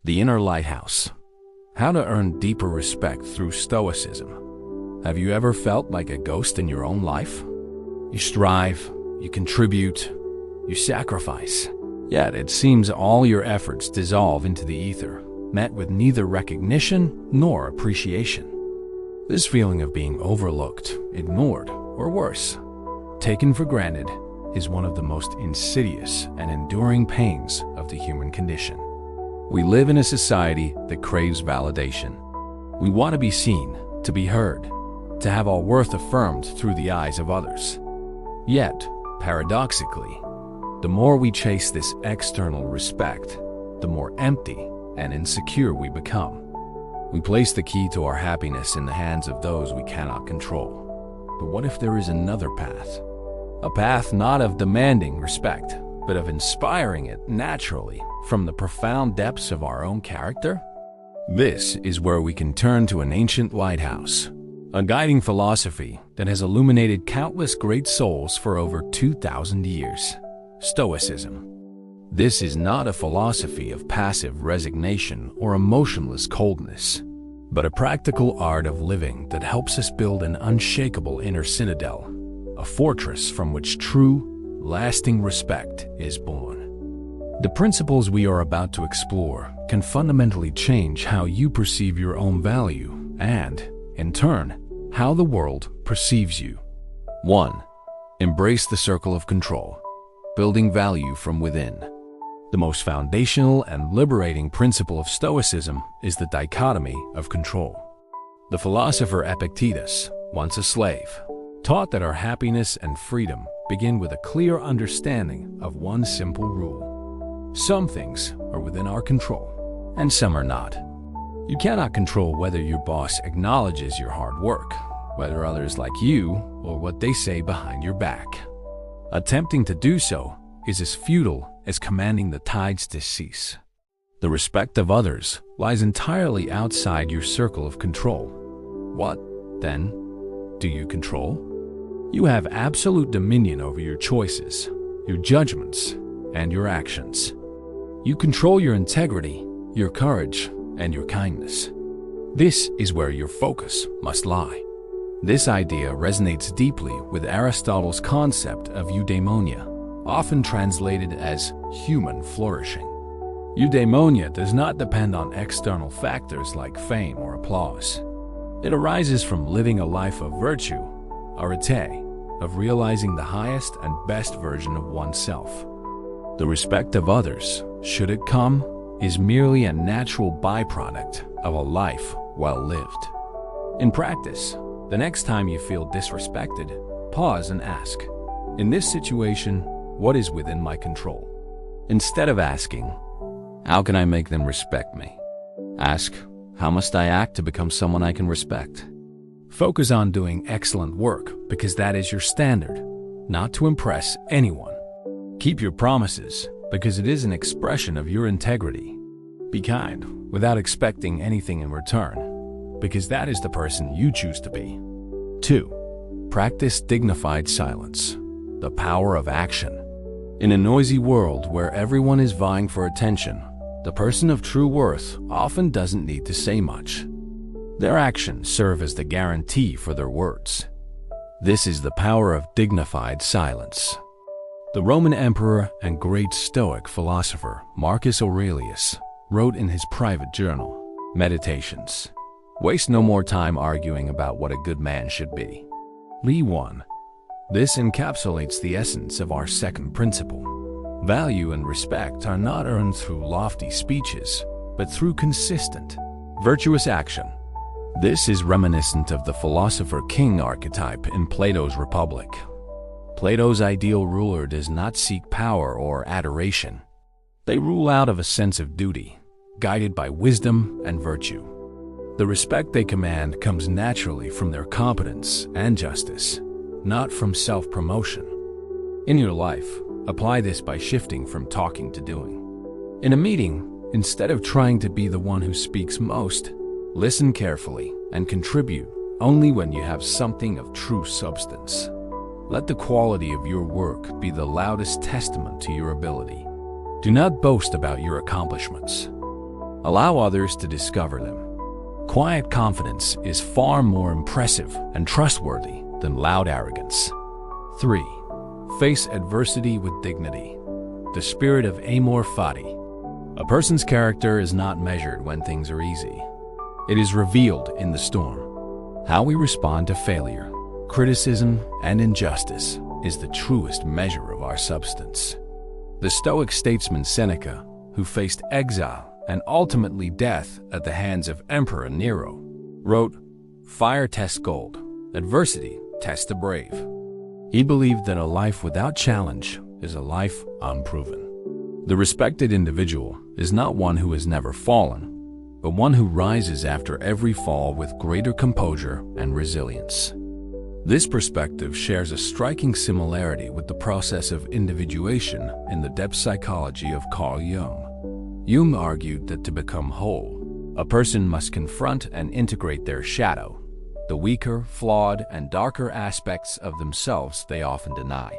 The Inner Lighthouse. How to earn deeper respect through Stoicism. Have you ever felt like a ghost in your own life? You strive, you contribute, you sacrifice. Yet it seems all your efforts dissolve into the ether, met with neither recognition nor appreciation. This feeling of being overlooked, ignored, or worse, taken for granted, is one of the most insidious and enduring pains of the human condition. We live in a society that craves validation. We want to be seen, to be heard, to have our worth affirmed through the eyes of others. Yet, paradoxically, the more we chase this external respect, the more empty and insecure we become. We place the key to our happiness in the hands of those we cannot control. But what if there is another path? A path not of demanding respect, but of inspiring it naturally from the profound depths of our own character? This is where we can turn to an ancient lighthouse, a guiding philosophy that has illuminated countless great souls for over 2,000 years. Stoicism. This is not a philosophy of passive resignation or emotionless coldness, but a practical art of living that helps us build an unshakable inner citadel, a fortress from which true, lasting respect is born. The principles we are about to explore can fundamentally change how you perceive your own value and, in turn, how the world perceives you. 1. Embrace the circle of control, building value from within. The most foundational and liberating principle of Stoicism is the dichotomy of control. The philosopher Epictetus, once a slave, taught that our happiness and freedom begin with a clear understanding of one simple rule. Some things are within our control, and some are not. You cannot control whether your boss acknowledges your hard work, whether others like you, or what they say behind your back. Attempting to do so is as futile as commanding the tides to cease. The respect of others lies entirely outside your circle of control. What, then, do you control? You have absolute dominion over your choices, your judgments, and your actions. You control your integrity, your courage, and your kindness. This is where your focus must lie. This idea resonates deeply with Aristotle's concept of eudaimonia, often translated as human flourishing. Eudaimonia does not depend on external factors like fame or applause. It arises from living a life of virtue, arete, of realizing the highest and best version of oneself. The respect of others, should it come, is merely a natural byproduct of a life well lived. In practice, the next time you feel disrespected, pause and ask, in this situation, what is within my control? Instead of asking, how can I make them respect me? Ask, how must I act to become someone I can respect? Focus on doing excellent work because that is your standard, not to impress anyone. Keep your promises because it is an expression of your integrity. Be kind without expecting anything in return because that is the person you choose to be. 2. Practice dignified silence, the power of action. In a noisy world where everyone is vying for attention, the person of true worth often doesn't need to say much. Their actions serve as the guarantee for their words. This is the power of dignified silence. The Roman emperor and great Stoic philosopher Marcus Aurelius wrote in his private journal, Meditations, "Waste no more time arguing about what a good man should be. Lee 1. This encapsulates the essence of our second principle. Value and respect are not earned through lofty speeches, but through consistent, virtuous action. This is reminiscent of the philosopher-king archetype in Plato's Republic. Plato's ideal ruler does not seek power or adoration. They rule out of a sense of duty, guided by wisdom and virtue. The respect they command comes naturally from their competence and justice, not from self-promotion. In your life, apply this by shifting from talking to doing. In a meeting, instead of trying to be the one who speaks most, listen carefully and contribute only when you have something of true substance. Let the quality of your work be the loudest testament to your ability. Do not boast about your accomplishments. Allow others to discover them. Quiet confidence is far more impressive and trustworthy than loud arrogance. 3. Face adversity with dignity. The spirit of amor fati. A person's character is not measured when things are easy. It is revealed in the storm. How we respond to failure, criticism, and injustice is the truest measure of our substance. The Stoic statesman Seneca, who faced exile and ultimately death at the hands of Emperor Nero, wrote, "Fire tests gold, adversity tests the brave." He believed that a life without challenge is a life unproven. The respected individual is not one who has never fallen, but one who rises after every fall with greater composure and resilience. This perspective shares a striking similarity with the process of individuation in the depth psychology of Carl Jung. Jung argued that to become whole, a person must confront and integrate their shadow, the weaker, flawed, and darker aspects of themselves they often deny.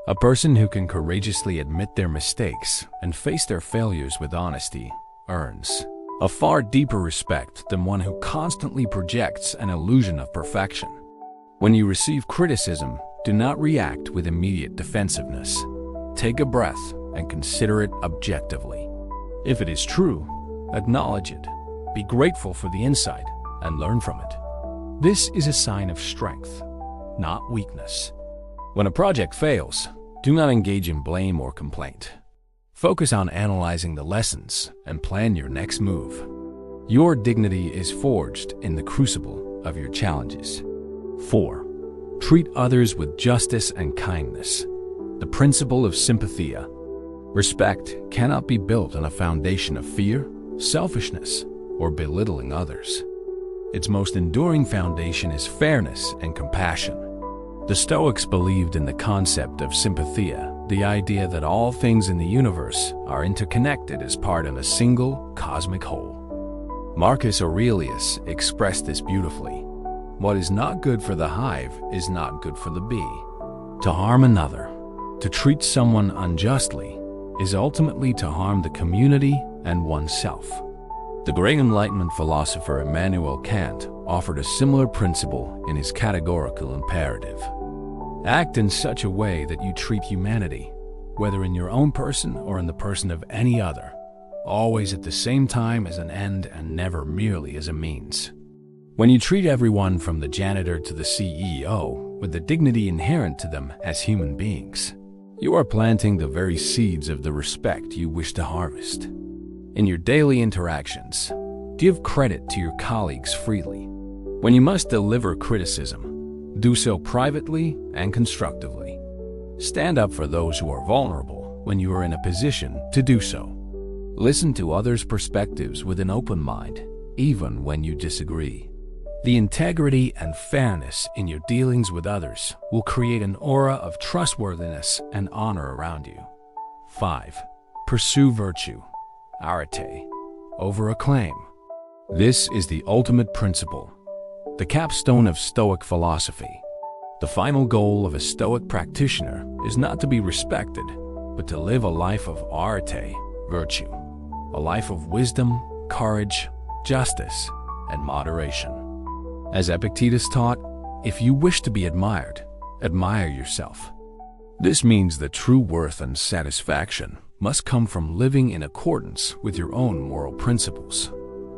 A person who can courageously admit their mistakes and face their failures with honesty earns a far deeper respect than one who constantly projects an illusion of perfection. When you receive criticism, do not react with immediate defensiveness. Take a breath and consider it objectively. If it is true, acknowledge it, be grateful for the insight, and learn from it. This is a sign of strength, not weakness. When a project fails, do not engage in blame or complaint. Focus on analyzing the lessons and plan your next move. Your dignity is forged in the crucible of your challenges. 4. Treat others with justice and kindness. The principle of sympathia. Respect cannot be built on a foundation of fear, selfishness, or belittling others. Its most enduring foundation is fairness and compassion. The Stoics believed in the concept of sympathia, the idea that all things in the universe are interconnected as part of a single cosmic whole. Marcus Aurelius expressed this beautifully. What is not good for the hive is not good for the bee. To harm another, to treat someone unjustly, is ultimately to harm the community and oneself. The great Enlightenment philosopher Immanuel Kant offered a similar principle in his categorical imperative. Act in such a way that you treat humanity, whether in your own person or in the person of any other, always at the same time as an end and never merely as a means. When you treat everyone from the janitor to the CEO with the dignity inherent to them as human beings, you are planting the very seeds of the respect you wish to harvest. In your daily interactions, give credit to your colleagues freely. When you must deliver criticism, do so privately and constructively. Stand up for those who are vulnerable when you are in a position to do so. Listen to others' perspectives with an open mind, even when you disagree. The integrity and fairness in your dealings with others will create an aura of trustworthiness and honor around you. 5. Pursue virtue, arete, over acclaim. This is the ultimate principle, the capstone of Stoic philosophy. The final goal of a Stoic practitioner is not to be respected, but to live a life of arete, virtue, a life of wisdom, courage, justice, and moderation. As Epictetus taught, if you wish to be admired, admire yourself. This means that true worth and satisfaction must come from living in accordance with your own moral principles,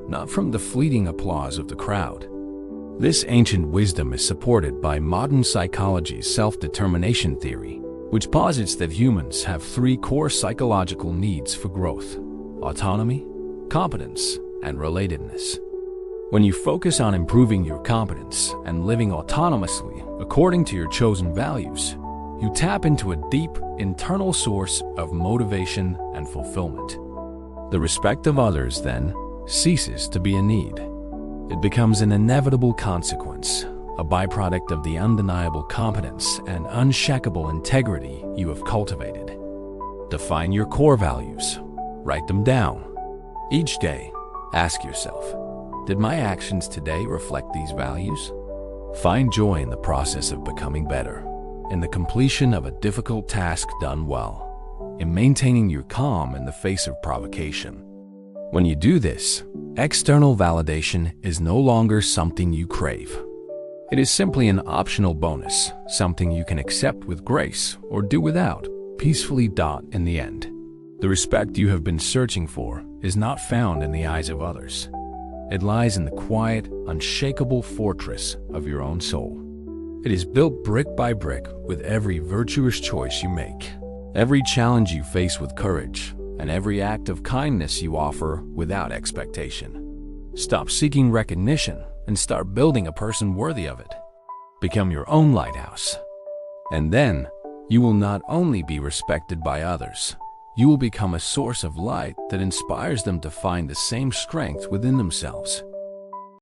not from the fleeting applause of the crowd. This ancient wisdom is supported by modern psychology's self-determination theory, which posits that humans have 3 core psychological needs for growth: autonomy, competence, and relatedness. When you focus on improving your competence and living autonomously according to your chosen values, you tap into a deep internal source of motivation and fulfillment. The respect of others, then, ceases to be a need. It becomes an inevitable consequence, a byproduct of the undeniable competence and unshakable integrity you have cultivated. Define your core values. Write them down. Each day, ask yourself, did my actions today reflect these values? Find joy in the process of becoming better, in the completion of a difficult task done well, in maintaining your calm in the face of provocation. When you do this, external validation is no longer something you crave. It is simply an optional bonus, something you can accept with grace or do without, peacefully. In the end, the respect you have been searching for is not found in the eyes of others. It lies in the quiet, unshakable fortress of your own soul. It is built brick by brick with every virtuous choice you make, every challenge you face with courage, and every act of kindness you offer without expectation. Stop seeking recognition and start building a person worthy of it. Become your own lighthouse. And then, you will not only be respected by others, you will become a source of light that inspires them to find the same strength within themselves.